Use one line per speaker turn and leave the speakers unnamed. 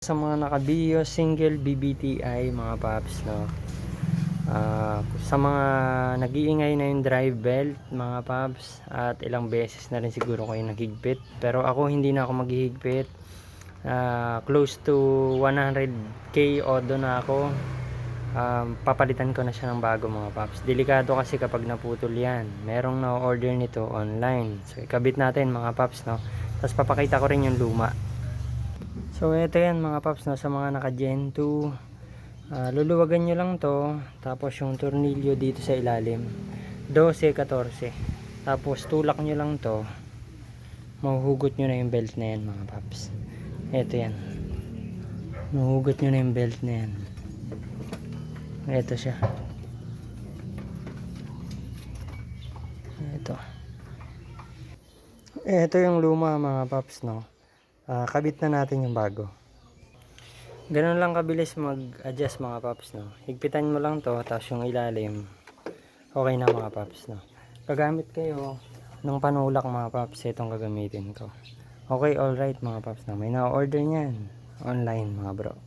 Sa mga naka-BIOS single BBTI mga paps, no. Sa mga nag-iingay na yung drive belt mga paps, at ilang beses na rin siguro kayo naghigpit, pero ako hindi na ako maghihigpit. Close to 100k odo na ako. Papalitan ko na siya ng bago mga paps. Delikado kasi kapag naputol yan. Merong na-order nito online, so ikabit natin mga paps, no. Tapos papakita ko rin yung luma. So ito yan mga paps, no, sa mga naka Gen 2, luluwagan nyo lang to, tapos yung tornilyo dito sa ilalim 12, 14, tapos tulak nyo lang to, mahuhugot nyo na yung belt na yan mga paps. Ito yan, mahuhugot nyo na yung belt na yan. Ito siya, ito yung luma mga paps, no. Kabit na natin yung bago. Ganun lang kabilis mag-adjust mga paps, no. Higpitan mo lang to, tapos yung ilalim okay na mga paps, no. Gagamit kayo ng panulak mga paps, itong gagamitin ko. Okay, alright mga paps, no. May na-order niyan online mga bro.